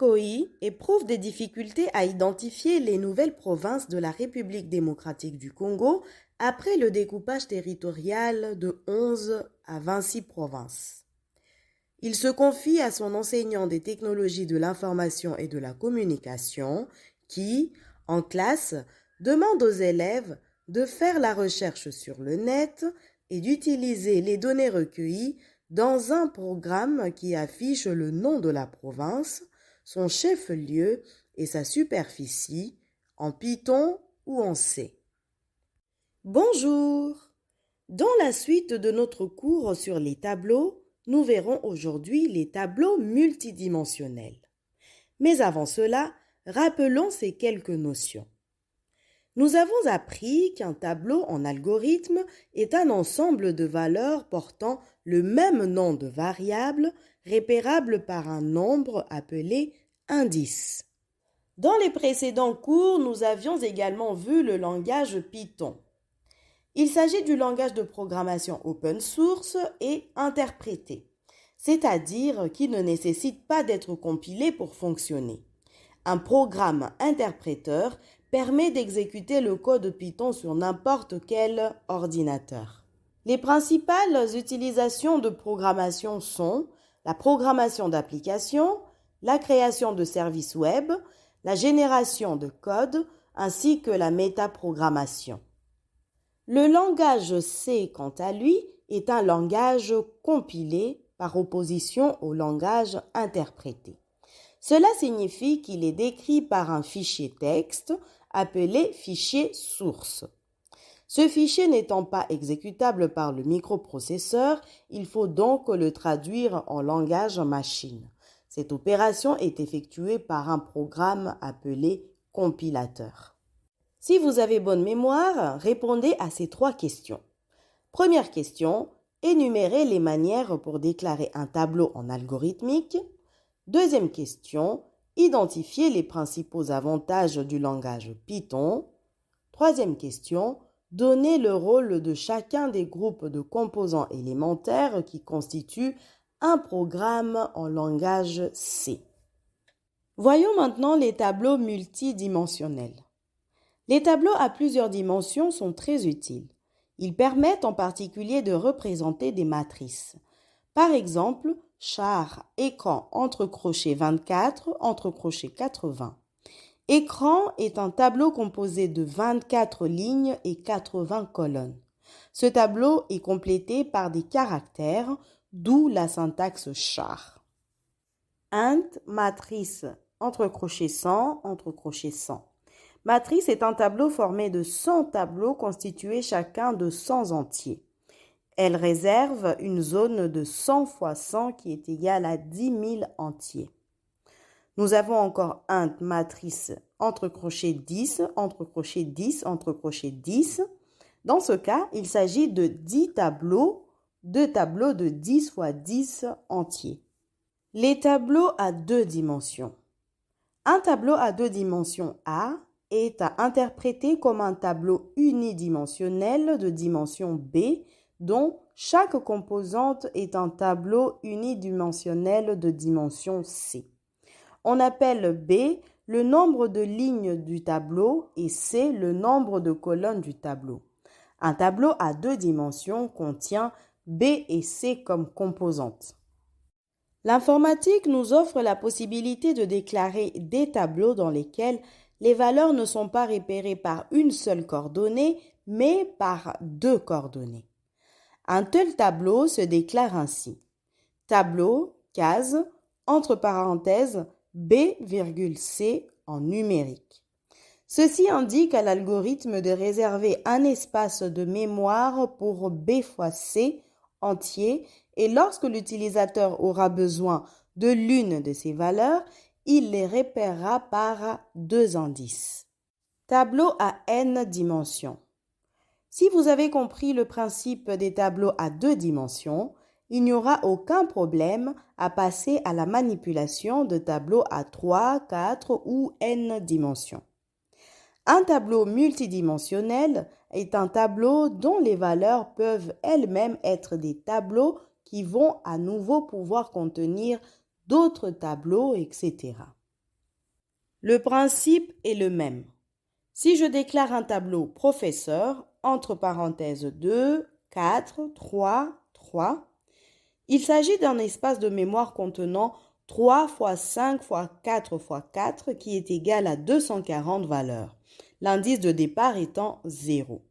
COI éprouve des difficultés à identifier les nouvelles provinces de la République démocratique du Congo après le découpage territorial de 11 à 26 provinces. Il se confie à son enseignant des technologies de l'information et de la communication qui, en classe, demande aux élèves de faire la recherche sur le net et d'utiliser les données recueillies dans un programme qui affiche le nom de la province, son chef-lieu et sa superficie en Python ou en C. Bonjour! Dans la suite de notre cours sur les tableaux, nous verrons aujourd'hui les tableaux multidimensionnels. Mais avant cela, rappelons ces quelques notions. Nous avons appris qu'un tableau en algorithme est un ensemble de valeurs portant le même nom de variable repérable par un nombre appelé indice. Dans les précédents cours, nous avions également vu le langage Python. Il s'agit du langage de programmation open source et interprété, c'est-à-dire qui ne nécessite pas d'être compilé pour fonctionner. Un programme interpréteur permet d'exécuter le code Python sur n'importe quel ordinateur. Les principales utilisations de programmation sont la programmation d'applications, la création de services web, la génération de code ainsi que la métaprogrammation. Le langage C, quant à lui, est un langage compilé par opposition au langage interprété. Cela signifie qu'il est décrit par un fichier texte appelé fichier source. Ce fichier n'étant pas exécutable par le microprocesseur, il faut donc le traduire en langage machine. Cette opération est effectuée par un programme appelé compilateur. Si vous avez bonne mémoire, répondez à ces 3 questions. Première question, énumérez les manières pour déclarer un tableau en algorithmique. Deuxième question, identifiez les principaux avantages du langage Python. Troisième question, donnez le rôle de chacun des groupes de composants élémentaires qui constituent un programme en langage C. Voyons maintenant les tableaux multidimensionnels. Les tableaux à plusieurs dimensions sont très utiles. Ils permettent en particulier de représenter des matrices. Par exemple, char, écran, entre crochets 24, entre crochets 80. Écran est un tableau composé de 24 lignes et 80 colonnes. Ce tableau est complété par des caractères, d'où la syntaxe char. Int, matrice, entre crochets 100, entre crochets 100. Matrice est un tableau formé de 100 tableaux constitués chacun de 100 entiers. Elle réserve une zone de 100 fois 100 qui est égale à 10 000 entiers. Nous avons encore int matrice entre crochets 10, entre crochets 10, entre crochets 10. Dans ce cas, il s'agit de 10 tableaux, 2 tableaux de 10 fois 10 entiers. Les tableaux à 2 dimensions. Un tableau à 2 dimensions A est à interpréter comme un tableau unidimensionnel de dimension B dont chaque composante est un tableau unidimensionnel de dimension C. On appelle B le nombre de lignes du tableau et C le nombre de colonnes du tableau. Un tableau à 2 dimensions contient B et C comme composantes. L'informatique nous offre la possibilité de déclarer des tableaux dans lesquels les valeurs ne sont pas repérées par une seule coordonnée, mais par 2 coordonnées. Un tel tableau se déclare ainsi. Tableau, case, entre parenthèses, B,C en numérique. Ceci indique à l'algorithme de réserver un espace de mémoire pour B fois C entier et lorsque l'utilisateur aura besoin de l'une de ces valeurs, il les repérera par 2 indices. Tableau à n dimensions. Si vous avez compris le principe des tableaux à 2 dimensions, il n'y aura aucun problème à passer à la manipulation de tableaux à 3, 4 ou n dimensions. Un tableau multidimensionnel est un tableau dont les valeurs peuvent elles-mêmes être des tableaux qui vont à nouveau pouvoir contenir d'autres tableaux, etc. Le principe est le même. Si je déclare un tableau professeur, entre parenthèses 2, 4, 3, 3, il s'agit d'un espace de mémoire contenant 3 fois 5 fois 4 fois 4 qui est égal à 240 valeurs, l'indice de départ étant 0.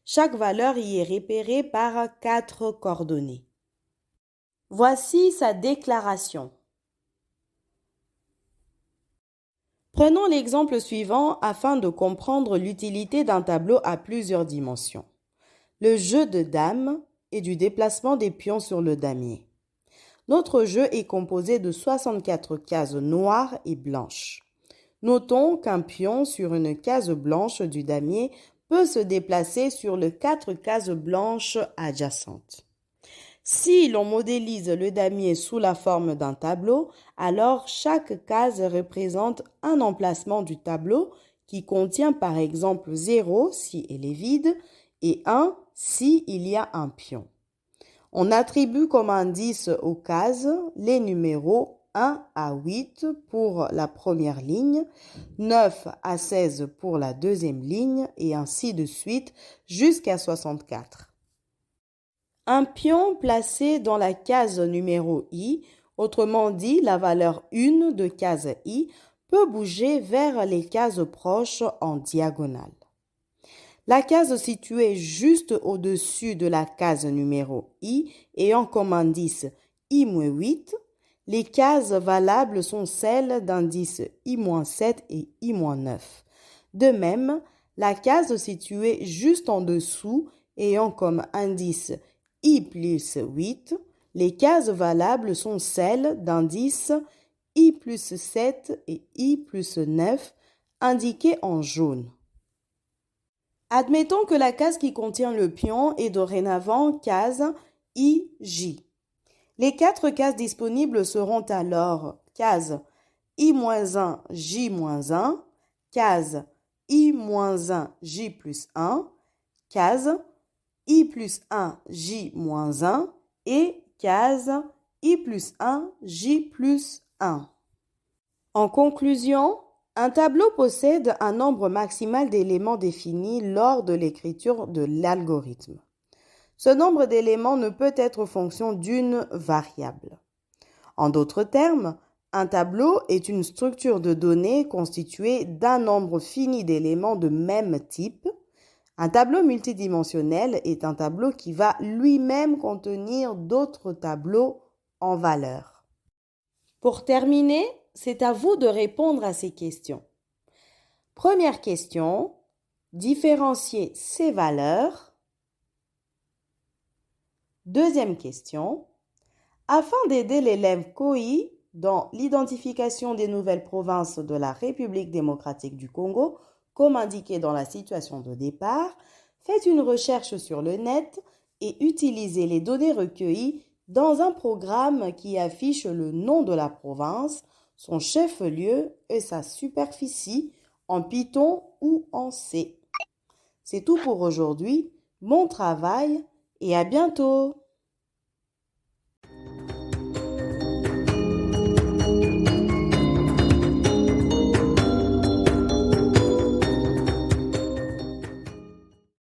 Chaque valeur y est repérée par 4 coordonnées. Voici sa déclaration. Prenons l'exemple suivant afin de comprendre l'utilité d'un tableau à plusieurs dimensions. Le jeu de dames et du déplacement des pions sur le damier. Notre jeu est composé de 64 cases noires et blanches. Notons qu'un pion sur une case blanche du damier peut se déplacer sur les 4 cases blanches adjacentes. Si l'on modélise le damier sous la forme d'un tableau, alors chaque case représente un emplacement du tableau qui contient par exemple 0 si elle est vide et 1 si il y a un pion. On attribue comme indice aux cases les numéros 1 à 8 pour la première ligne, 9 à 16 pour la deuxième ligne et ainsi de suite jusqu'à 64. Un pion placé dans la case numéro I, autrement dit la valeur 1 de case I, peut bouger vers les cases proches en diagonale. La case située juste au-dessus de la case numéro I ayant comme indice I-8, les cases valables sont celles d'indice I-7 et I-9. De même, la case située juste en dessous ayant comme indice I plus 8, les cases valables sont celles d'indice I plus 7 et I plus 9 indiquées en jaune. Admettons que la case qui contient le pion est dorénavant case IJ. Les 4 cases disponibles seront alors case I-1, J-1, case I-1, J plus 1, case I plus 1, J-1 et case I plus 1, J plus 1. En conclusion, un tableau possède un nombre maximal d'éléments définis lors de l'écriture de l'algorithme. Ce nombre d'éléments ne peut être fonction d'une variable. En d'autres termes, un tableau est une structure de données constituée d'un nombre fini d'éléments de même type. Un tableau multidimensionnel est un tableau qui va lui-même contenir d'autres tableaux en valeur. Pour terminer, c'est à vous de répondre à ces questions. Première question, différencier ces valeurs. Deuxième question, afin d'aider l'élève COI dans l'identification des nouvelles provinces de la République démocratique du Congo, comme indiqué dans la situation de départ, faites une recherche sur le net et utilisez les données recueillies dans un programme qui affiche le nom de la province, son chef-lieu et sa superficie en Python ou en C. C'est tout pour aujourd'hui. Bon travail et à bientôt!